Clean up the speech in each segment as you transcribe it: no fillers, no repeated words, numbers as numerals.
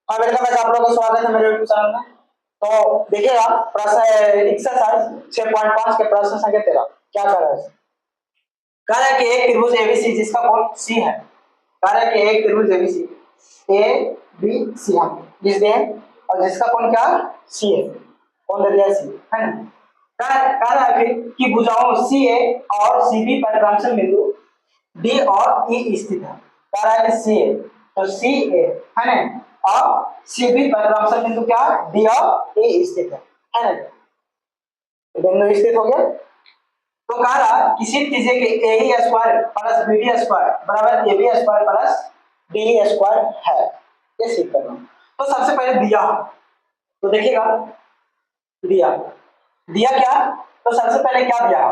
हाँ वेलकम है आप लोगों का स्वागत है मेरे यूट्यूब चैनल में। तो देखिएगा प्रश्न एक्सरसाइज 6.5 के प्रश्न संख्या 13 क्या कर रहा है। कह रहा है कि एक त्रिभुज एबीसी जिसका कोण सी है। कह रहा है कि एक त्रिभुज एबीसी ए बी सी हम जिस दे और जिसका कोण क्या सी है। कौन दे दिया सी है ना। कह रहा है फिर कि भुजाओं सी ए और सी बी पर क्रमशः बिंदु डी और ई स्थित है। कह रहा है कि सी ए तो सी ए है ना और सी बी पर क्रमशः बिंदु क्या डी और ई स्थित है ना। बिंदु स्थित हो गया। तो कह रहा किसी कीजिए कि A E square plus B D square बराबर A B square plus D E square है। ये सिद्ध करना। तो सबसे पहले दिया तो देखिएगा दिया दिया क्या तो सबसे पहले क्या दिया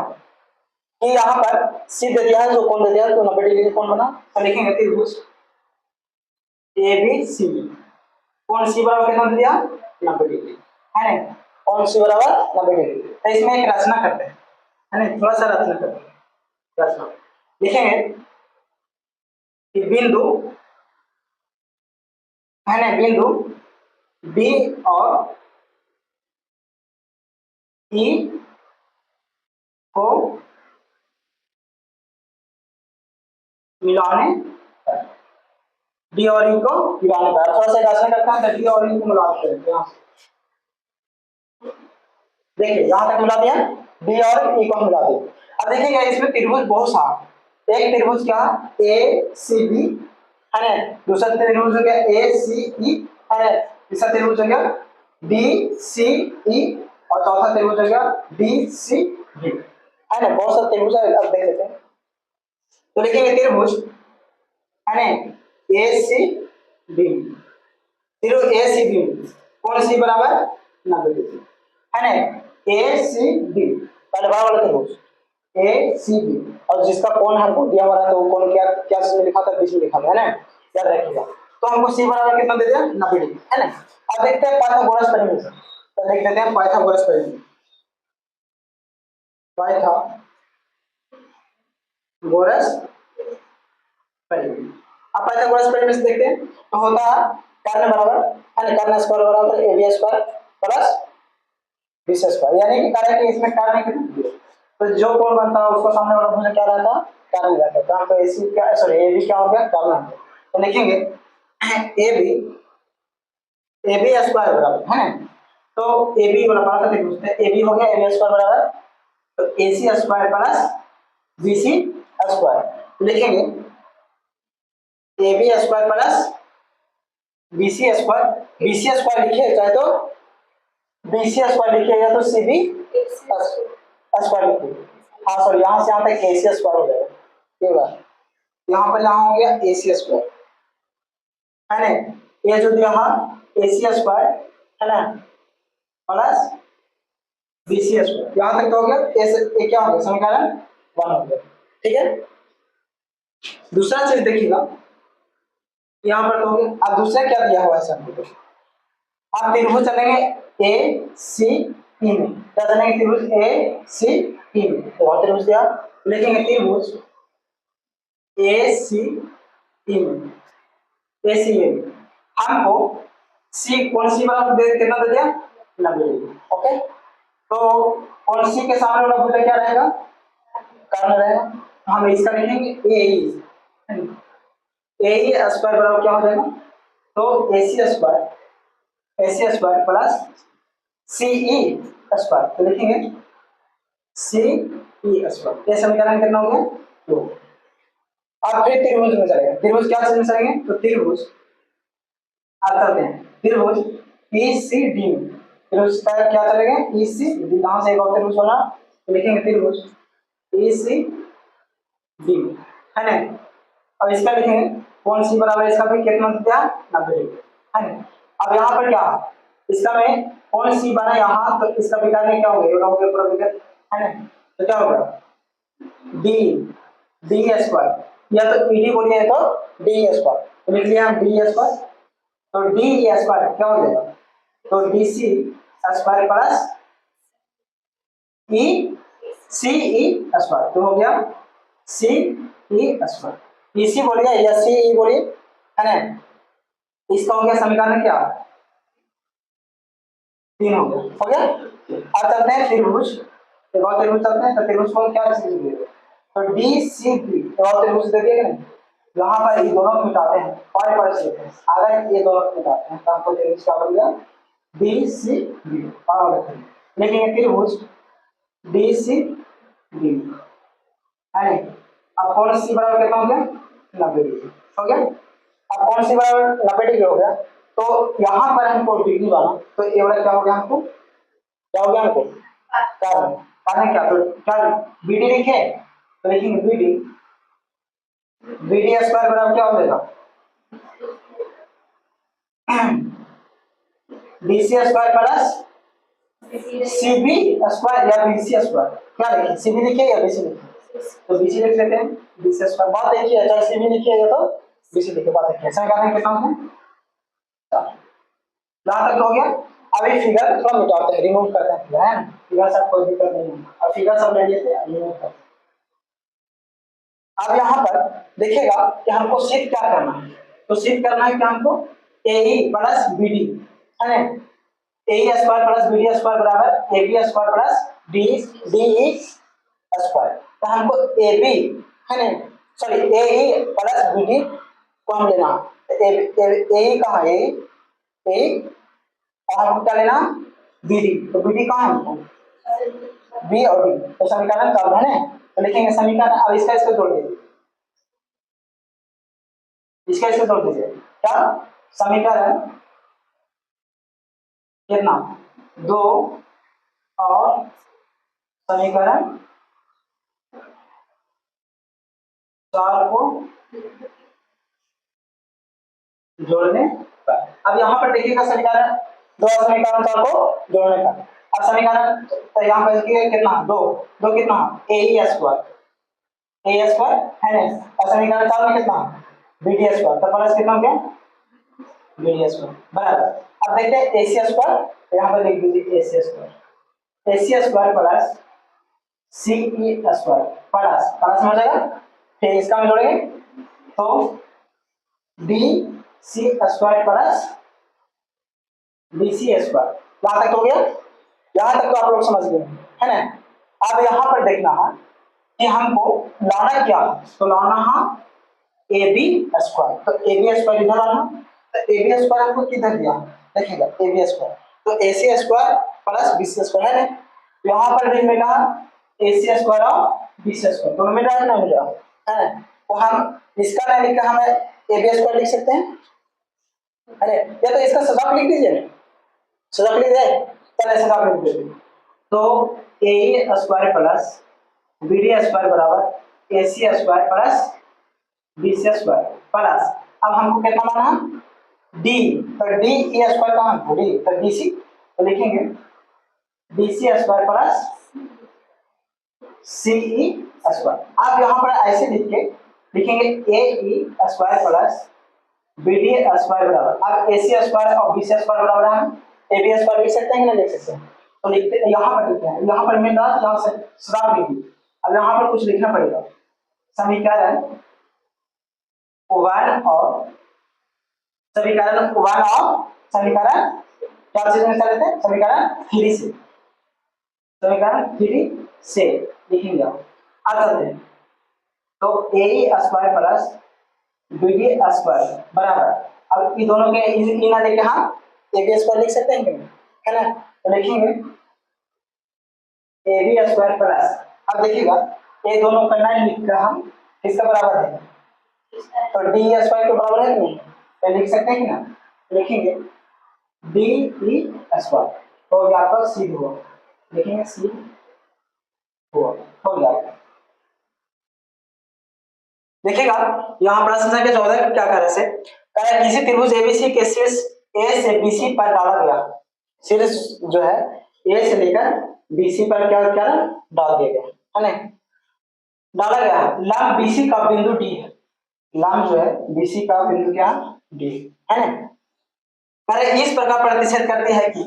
कि यहाँ पर सी दे दिया है जो कौन दे दिया तो 90 डिग्री कौन बना तो लिखेंगे त्रिभुज ए बी सी कौन सी बराबर कितना दे दिया 90 डिग्री है ना। कौन सी बराबर 90 डिग्री। तो इसमें एक रचना करते हैं है ना थोड़ा सा रचना करते हैं। रचना लिखेंगे कि बिंदु है ना बिंदु बी और ई को मिलाने बी और ई को मिलाने पर थोड़ा सा रचना करते हैं तो बी और ई को मिला देते हैं यहाँ देखिए यहाँ तक मिला दिया बी और ई को मिला दिया। अब देखिएगा इसमें त्रिभुज बहुत सारा एक त्रिभुज क्या ए सी बी है ना दूसरा त्रिभुज हो गया ए सी ई है ना तीसरा त्रिभुज हो गया बी सी ई और चौथा त्रिभुज हो गया बी सी डी है ना बहुत सारे त्रिभुज है। अब देख लेते हैं तो लिखेंगे त्रिभुज है ना ए सी बी त्रिभुज ए सी बी कौन सी बराबर 90 डिग्री है ना ए सी बी पहले बड़ा वाला त्रिभुज ए सी बी और जिसका कोण हमको दिया हुआ है तो वो कोण क्या क्या में लिखा था बीच में लिखा था है ना याद रखिएगा। तो हमको सी बराबर कितना दे दिया 90 डिग्री है ना। अब देखते हैं पाइथागोरस परिमेय से तो देख लेते हैं पाइथागोरस परिमेय पाइथागोरस परिमेय। अब पाइथागोरस परिमेय से देखते हैं तो होता है कर्ण बराबर है ना कर्ण स्क्वायर बराबर A B square plus B square यानी कि कह रहा है कि इसमें कर्ण कितना तो जो कोण बनता है उसको सामने वाला भुजा क्या रहता है कर्ण रहता है। तो यहाँ पे एसी क्या सॉरी ए बी क्या हो गया कर्ण हो गया। तो लिखेंगे ए बी स्क्वायर बराबर है ना तो ए बी बराबर करके पूछते हैं ए बी हो गया ए बी स्क्वायर बराबर तो A C square plus B C square लिखेंगे A B square plus B C square लिखिए चाहे तो बी सी स्क्वायर लिखिएगा तो सी बी स्क्वायर लिखिए। हाँ सॉरी यहाँ से यहाँ तक ए सी स्क्वायर हो जाएगा ठीक है यहाँ पर यहाँ हो गया ए सी स्क्वायर है ना ये जो दिया ए सी स्क्वायर है ना प्लस बी सी स्क्वायर यहाँ तक तो हो गया ए क्या हो गया समीकरण 1 हो गया ठीक है। दूसरा चीज देखिएगा यहाँ पर तो हो गया। अब दूसरा क्या दिया हुआ है सर आप त्रिभुज चलेंगे ए सी ई में क्या चलेंगे त्रिभुज ए सी ई में तो और त्रिभुज दिया लिखेंगे त्रिभुज ए सी ई में ए सी ई में हमको सी कौन सी वाला दे कितना दे दिया 90 डिग्री ओके। तो कौन सी के सामने वाला भुजा क्या रहेगा कर्ण रहेगा हम इसका लिखेंगे ए ई स्क्वायर बराबर क्या हो जाएगा तो A C square plus C E square तो लिखेंगे सी ई स्क्वायर ये समीकरण कितना हो गया 2। अब फिर त्रिभुज में चलेंगे त्रिभुज क्या चीज में चलेंगे तो त्रिभुज करते हैं त्रिभुज ई सी डी में त्रिभुज का क्या चलेगा ई सी डी कहां से एक और त्रिभुज बना तो लिखेंगे त्रिभुज ई सी डी है ना। अब इसका लिखेंगे कौन सी बराबर इसका भी कितना दिया 90 डिग्री है ना। अब यहाँ पर क्या इसका में कौन सी बना यहाँ तो इसका विकर्ण में क्या हो गया हो गया पूरा विकर्ण है ना तो क्या होगा डी डी स्क्वायर या तो ईडी बोलिए तो डी स्क्वायर तो लिख लिया हम डी स्क्वायर तो डी स्क्वायर क्या हो जाएगा तो डी सी स्क्वायर प्लस ई सी ई स्क्वायर तो हो गया सी ई स्क्वायर इसी बोलिए या सी ई बोलिए है ना इसका हो गया समीकरण क्या, 3 हो गया। अब चलते हैं त्रिभुज, एक और त्रिभुज चलते हैं। तो त्रिभुज को क्या चीज दी है, तो डी सी बी और त्रिभुज दे दिया कि नहीं। यहाँ पर ये दोनों मिटाते हैं और लेते हैं, अगर ये दोनों मिटाते हैं तो आपको त्रिभुज क्या बन गया, डी सी बी। और लेकिन ये त्रिभुज डी सी बी है नहीं। अब कौन सी बराबर कितना हो गया, 90 डिग्री हो गया। अब कौन सी बराबर 90 डिग्री हो गया, तो यहाँ पर हमको डिग्री बना, तो ये वाला क्या हो गया हमको, क्या हो गया हमको, कारण कारण क्या, तो क्या बी डी लिखे, तो लिखेंगे B D, B D square बराबर क्या हो जाएगा, B C square plus C B square या बी सी स्क्वायर, क्या लिखें, सी बी लिखिए या बी सी लिखिए, तो बी सी लिख लेते हैं, बी सी स्क्वायर। बात देखिए, चाहे सी बी लिखिएगा तो बी सी लिखिए, बात देखिए समीकरण कितना है, जहां तक हो गया। अभी फिगर थोड़ा मिटाते हैं, रिमूव करते हैं फिगर, है ना, फिगर सब कोई दिक्कत नहीं है। अब फिगर सब ले लेते हैं, रिमूव करते हैं। अब यहाँ पर देखिएगा कि हमको सिद्ध क्या करना है, तो सिद्ध करना है कि हमको A E plus B D है ना, A E square plus B D square बराबर A B square plus D D E square. तो हमको ए बी है ना, sorry A E plus B D को हम लेना, ए ई कहाँ है, ए और हमको क्या लेना, बी डी, तो बी डी कहाँ है, बी और डी, तो समीकरण कर रहे हैं। तो लिखेंगे समीकरण, अब इसका जोड़ दीजिए, इसका जोड़ दीजिए, क्या समीकरण कितना, 2 और समीकरण 4 को जोड़ने पर। अब यहाँ पर देखिएगा समीकरण 2 और समीकरण 4 को जोड़ने पर, अब समीकरण तो यहाँ पर देखिए कितना, 2 2 कितना, ए ई स्क्वायर है ना, और समीकरण 4 में कितना, बी डी स्क्वायर, तो प्लस कितना हो गया, बी डी स्क्वायर बराबर। अब देखते हैं ए सी स्क्वायर, तो यहाँ पर लिख दीजिए A C square plus C E square plus plus हो जाएगा, फिर इसका में जोड़ेंगे तो D C square plus D C square. यहाँ तक हो गया, यहाँ तक तो आप लोग समझ गए है ना। अब यहाँ पर देखना है कि हमको लाना क्या, तो लाना है ए बी स्क्वायर, तो ए बी स्क्वायर इधर आना, तो ए बी स्क्वायर हमको किधर दिया, देखिएगा ए बी स्क्वायर, तो A C square plus B C square है ना, तो यहाँ पर भी मिला ए सी स्क्वायर और बी सी स्क्वायर, दोनों मिल रहा है ना, मिल रहा है ना, तो हम इसका नहीं लिख कर हमें ए बी स्क्वायर लिख सकते हैं, अरे या तो इसका सजाक लिख दीजिए, सजाक लिख दे, चलिए सजाक लिख दीजिए, तो A E square plus B D square बराबर A C square plus B C square plus, अब हमको कितना माना डी, तो डी ई स्क्वायर कहाँ है, डी, तो डी सी, तो लिखेंगे D C square plus C E square. अब यहाँ पर ऐसे लिख के लिखेंगे A E square plus B D square बराबर, अब ए सी स्क्वायर और बी सी स्क्वायर बराबर है, ए बी स्क्वायर लिख सकते हैं कि नहीं लिख सकते हैं, तो लिखते हैं, यहाँ पर लिखते हैं, यहाँ पर मिल रहा है, यहाँ से सुधार लिखिए। अब यहाँ पर कुछ लिखना पड़ेगा, समीकरण 1 और समीकरण 1 और समीकरण क्या चीज में चलते हैं, समीकरण 3 से, समीकरण 3 से लिखेंगे आ चलते हैं, तो A E square plus B D square बराबर, अब ये दोनों के इन ना लेके हम ए बी स्क्वायर लिख सकते हैं है ना, तो लिखेंगे ए बी स्क्वायर प्लस, अब देखिएगा ये दोनों का नाइन लिख कर हम किसका बराबर है, तो डी स्क्वायर के बराबर है नहीं, तो लिख सकते हैं कि ना, लिखेंगे डी ई स्क्वायर, तो यहाँ पर सी हुआ, लिखेंगे सी हुआ, हो गया। देखिएगा यहाँ प्रश्न संख्या 14 क्या कर रहे हैं, किसी त्रिभुज एबीसी के शीर्ष ए से बीसी पर डाला गया, शीर्ष जो है ए से लेकर बीसी पर क्या क्या डाल दिया गया है ना, डाला गया लंब बीसी का बिंदु डी है, लंब जो है बीसी का बिंदु क्या डी है ना, इस प्रकार प्रतिशत करते हैं कि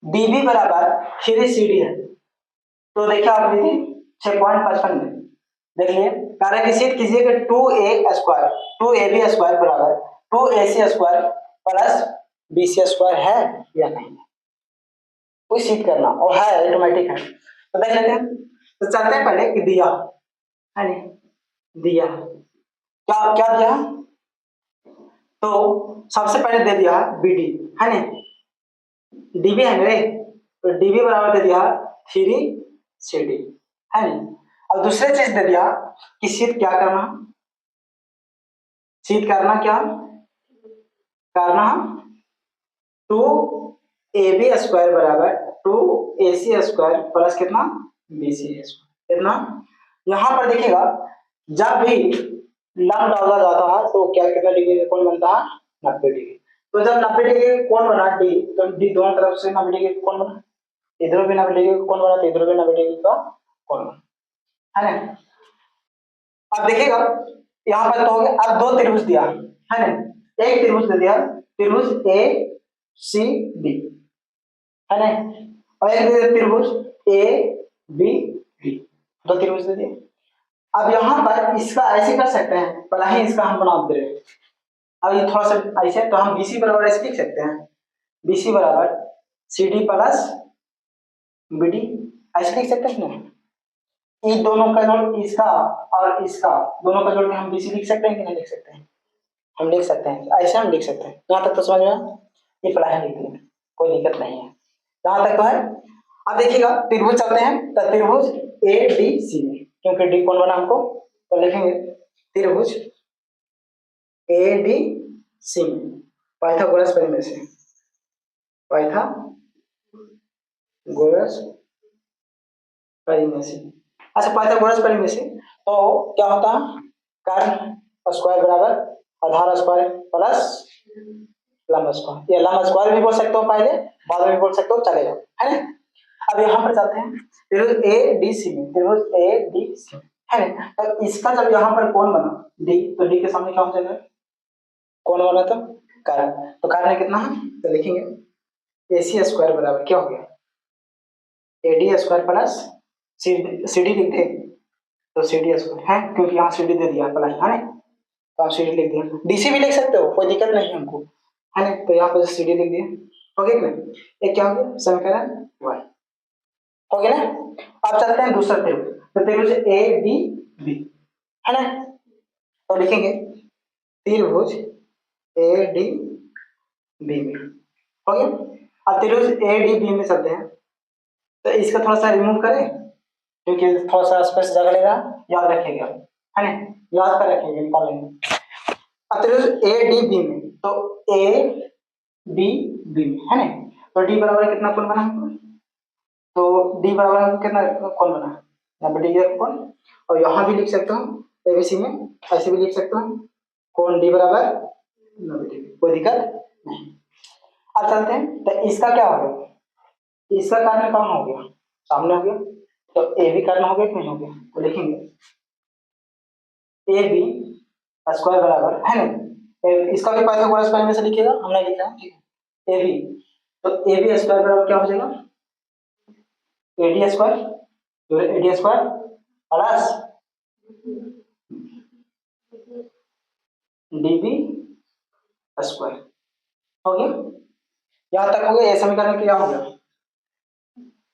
डीबी बराबर 3 CD है, तो देखिए आप देखिए 6.55 में देखिए कार्य की सिद्ध कीजिए कि 2a स्क्वायर 2ab स्क्वायर बराबर 2ac² प्लस bc² है या नहीं, कोई सिद्ध करना, और है ऑटोमेटिक है। तो देख लेते हैं, तो चलते हैं पहले कि दिया है नहीं, दिया क्या क्या दिया, तो सबसे पहले दे दिया bd है नहीं, db है मेरे, तो db बराबर दे दिया 3cd है नहीं। अब दूसरी चीज दे दिया कि सिद्ध क्या करना, सिद्ध करना क्या करना, 2ab² बराबर 2ac² प्लस कितना bc², कितना, यहां पर देखिएगा जब भी लंब डाला जाता है तो क्या कितना डिग्री का कोण बनता है, 90 डिग्री। तो जब 90 डिग्री का कोण बना डी, तो डी दोनों तरफ से 90 डिग्री का कोण बना, इधर भी 90 डिग्री का कोण बना, तो इधर भी 90 डिग्री का कोण बना, है ना। अब देखिएगा यहाँ पर तो हो गया, अब दो त्रिभुज दिया है ना, एक त्रिभुज दे दिया, त्रिभुज ए सी डी है ना, और एक दे दिया त्रिभुज ए बी डी, दो त्रिभुज दे दिए। अब यहाँ पर इसका ऐसे कर सकते हैं, पहले ही इसका हम बना दे रहे हैं, अब ये थोड़ा सा ऐसे, तो हम BC बराबर ऐसे लिख सकते हैं, BC बराबर CD प्लस BD, ऐसे लिख सकते हैं ना, इन दोनों का जोड़, इसका और इसका दोनों का जोड़ के हम BC लिख सकते हैं कि नहीं लिख सकते हैं, हम लिख सकते हैं, ऐसे हम लिख सकते हैं। यहाँ तक तो समझ में, ये पढ़ाई लिख देंगे, कोई दिक्कत नहीं है, यहाँ तक तो है। अब देखिएगा त्रिभुज चलते हैं, तो त्रिभुज ADC में, क्योंकि डी कौन बना हमको, तो लिखेंगे त्रिभुज ADC में पाइथागोरस परिमेय से, पाइथागोरस परिमेय से, अच्छा पाइथागोरस परिमेय से, तो क्या होता है, कर्ण स्क्वायर बराबर आधार स्क्वायर प्लस लंब स्क्वायर, ये लंब स्क्वायर भी बोल सकते हो, पहले बाद में भी बोल सकते हो, चलेगा, है ना। अब यहाँ पर जाते हैं त्रिभुज ADC में, त्रिभुज ADC है ना, तो इसका जब यहाँ पर कोण बना D, तो D के सामने क्या हो जाएगा, कोण बना तो कर्ण, तो कर्ण कितना है, तो लिखेंगे AC² बराबर क्या हो गया, AD² प्लस CD लिख दे, तो CD² है, क्योंकि यहाँ CD दे दिया प्लस है ना, तो आप CD लिख दिया, DC भी लिख सकते हो, कोई दिक्कत नहीं है हमको, है ना, तो यहाँ पर CD लिख दिया, हो गया ना, एक क्या हो गया समीकरण 1 हो गया ना। अब चलते हैं दूसरा त्रिभुज, तो त्रिभुज ADB है ना, तो लिखेंगे त्रिभुज ADB में, हो गया। अब त्रिभुज ADB में चलते हैं, तो इसका थोड़ा सा रिमूव करें, क्योंकि थोड़ा सा स्पेस जगह लेगा, याद रखिएगा, है ना, याद कर रखिएगा, निकाल लेंगे। अब त्रिभुज ADB में, तो ADB में है ना, तो D बराबर कितना कोण बना हमको, तो D बराबर कितना कोण बना, 90 डिग्री का कोण, और यहाँ भी लिख सकता हूँ ABC में, ऐसे भी लिख सकता हूँ, कोण D बराबर 90 डिग्री, कोई दिक्कत नहीं। अब चलते हैं, तो इसका क्या हो गया, इसका कारण कहाँ हो गया, सामने हो गया, तो ए भी कारण हो गया कि नहीं हो गया, तो लिखेंगे AB² बराबर है ना, इसका भी पाइथागोरस परिमेय से लिखिएगा, हमने लिखा है, ठीक है, AB, तो AB² बराबर क्या हो जाएगा, AD² प्लस DB² हो गया, यहाँ तक हो गया, ये समीकरण क्या हो गया,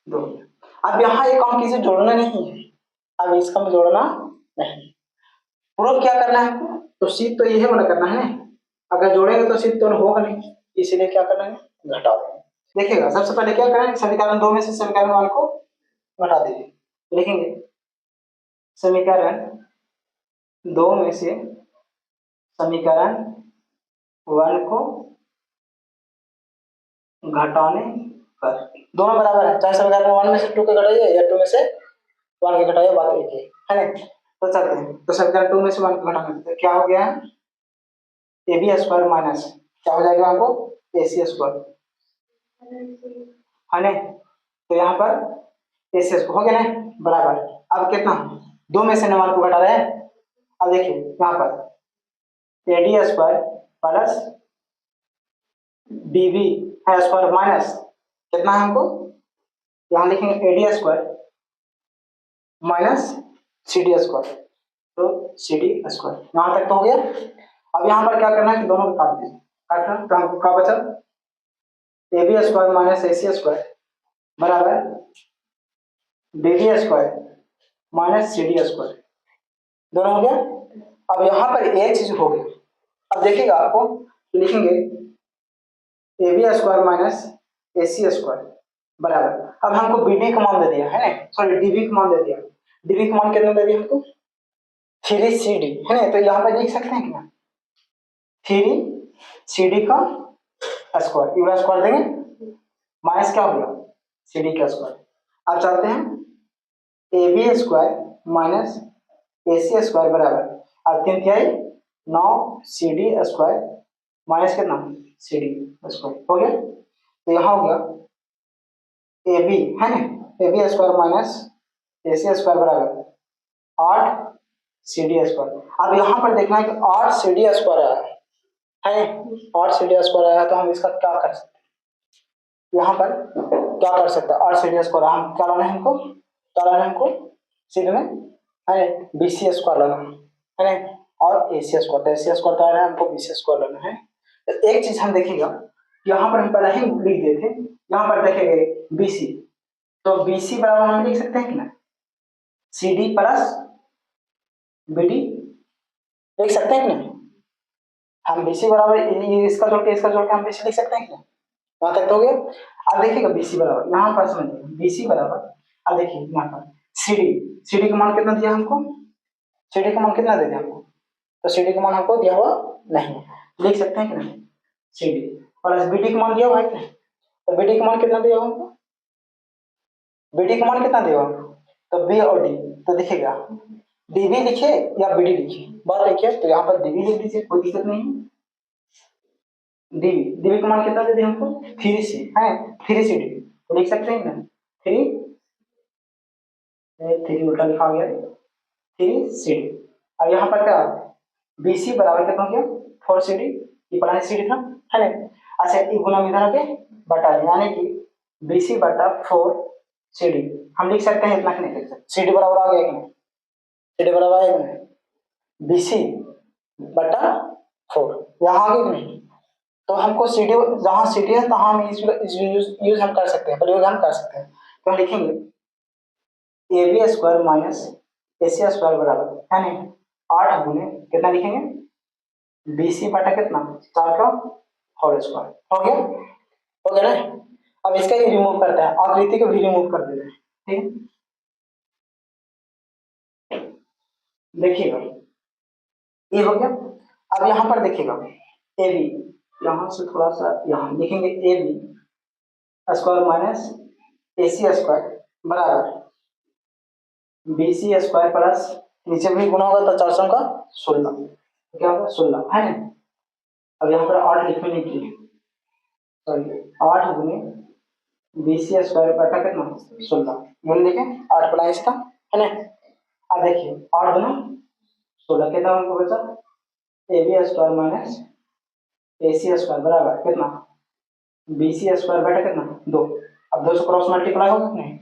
दो। अब यहाँ एक काम किसी जोड़ना नहीं है, अब इसका में जोड़ना नहीं, प्रूफ क्या करना है, तो सिद्ध तो यह वाला करना है, अगर जोड़ेंगे तो सिद्ध तो होगा नहीं, इसीलिए क्या करना है, घटा देंगे। देखिएगा सबसे पहले क्या करें, समीकरण 2 में से समीकरण 1 को घटा दीजिए, लिखेंगे समीकरण 2 में से समीकरण 1 को घटाने पर, दोनों बराबर है, चाहे समीकरण 1 में से 2 के घटाइए या 2 में से 1 के घटाइए, बात एक ही है ना। तो चलते हैं, तो समीकरण 2 में से 1 को घटाने पर क्या हो गया है, AB² माइनस क्या हो जाएगा आपको, AC² है ना, तो यहाँ पर AC² हो गया ना बराबर, अब कितना 2 में से 1 को घटा रहे हैं, अब देखिए यहाँ पर AD² plus BB square minus कितना है हमको, यहाँ लिखेंगे AD² माइनस CD², तो CD², यहाँ तक तो हो गया। अब यहाँ पर क्या करना है कि दोनों को काट दें, काटना तो हमको क्या बचा, A B square minus A C square बराबर B D square minus C D square, दोनों हो गया। अब यहाँ पर एक चीज हो गई, अब देखिएगा आपको लिखेंगे A B square minus A C square बराबर, अब हमको बी डी का मान दे दिया है ना, सॉरी डी बी का मान दे दिया, डी बी का मान कितना दे दिया हमको 3CD है ना, तो यहाँ पर लिख सकते हैं क्या 3CD का स्क्वायर, पूरा स्क्वायर देंगे माइनस क्या हो गया CD का स्क्वायर। अब चाहते हैं A B square minus A C square बराबर, अब 3 9 CD स्क्वायर माइनस कितना CD स्क्वायर हो गया, तो यहाँ हो गया ए बी है ना, A B square minus A C square बराबर 8 CD स्क्वायर। अब यहाँ पर देखना है कि 8 CD स्क्वायर आया है 8 CD स्क्वायर आया, तो हम इसका क्या कर सकते हैं, यहाँ पर क्या कर सकते हैं 8 CD स्क्वायर, हम क्या लाना है हमको, क्या लाना है हमको सीधे में है BC स्क्वायर लाना है ना, और AC स्क्वायर, तो AC स्क्वायर तो आ रहा है हमको BC स्क्वायर लाना है। तो एक चीज हम देखेगा, यहाँ पर हम पहले ही लिख दिए थे, यहाँ पर देखेंगे BC, तो BC बराबर हम लिख सकते हैं कि ना CD प्लस BD लिख सकते हैं कि नहीं, हम BC बराबर इसका जोड़ के हम BC लिख सकते हैं कि नहीं, वहां तक तो हो गया। अब देखिएगा BC बराबर, यहाँ पर समझिए BC बराबर, अब देखिए यहाँ पर CD का मान कितना दिया हमको, CD का मान कितना दे दिया हमको, तो CD का मान हमको दिया हुआ नहीं, लिख सकते हैं कि नहीं CD प्लस BD का मान दिया हुआ है कि नहीं, तो BD का मान कितना दिया हुआ हमको, BD का मान कितना दिया हुआ हमको, तो B और D, तो देखिएगा DB लिखिए या BD लिखिए, बात है क्या, तो यहाँ पर DB लिख दीजिए कोई दिक्कत नहीं है, DB का मान कितना दे दिया हमको 3C है 3CD, तो लिख सकते हैं ना 3 उल्टा लिखा गया 3CD। अब यहाँ पर क्या BC बराबर कितना हो गया 4CD, ये पुराना CD था है ना, अच्छा ये गुना इधर पे बटा, यानी कि BC बटा 4CD हम लिख सकते हैं, इतना नहीं लिख सकते, CD बराबर आ गया कि नहीं, CD बराबर है कि नहीं BC बटा 4, यहाँ आ गया कि नहीं, तो हमको CD जहाँ CD है तहाँ हम यूज हम कर सकते हैं, प्रयोग हम कर सकते हैं, तो हम लिखेंगे A B square minus A C square बराबर यानी 8 गुने कितना लिखेंगे BC बटा कितना 4 का होल स्क्वायर, हो गया ना। अब इसका ही रिमूव करते हैं, आकृति को भी रिमूव कर देते हैं, ठीक है, देखिएगा ये हो गया। अब यहाँ पर देखिएगा ए बी, यहाँ से थोड़ा सा यहाँ लिखेंगे A B square minus A C square बराबर BC स्क्वायर प्लस नीचे भी गुना होगा तो 400 का 16, क्या होगा 16 है ना। अब यहाँ पर 8 लिखने की सॉरी 8 गुने BC स्क्वायर बटा कितना 16, बोले देखें 8 प्लस का है ना। अब देखिए 8 गुना 16 कितना हमको बचा AB square minus AC square बराबर कितना BC स्क्वायर बटा कितना 2, अब 2 से क्रॉस मल्टीप्लाई होगा नहीं,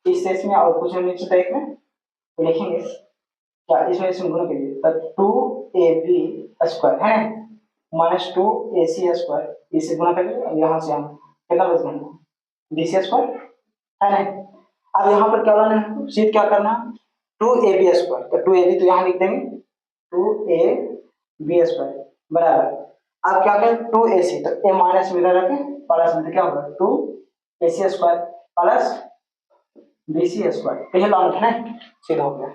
इस केस में और कुछ नीचे तो एक में तो लिखेंगे क्या इसमें इसमें गुना कीजिए, तो 2AB स्क्वायर है माइनस 2AC स्क्वायर, इसे गुना करिए, यहाँ से हम कितना बच गया BC स्क्वायर है ना। अब यहाँ पर क्या लाना है सीध क्या करना 2AB स्क्वायर, तो 2AB तो यहाँ लिख देंगे 2AB स्क्वायर बराबर, अब क्या करें 2AC, तो A माइनस में रखें प्लस में, तो क्या होगा 2AC square plus BC square, तो ये लाना है सीधा हो गया।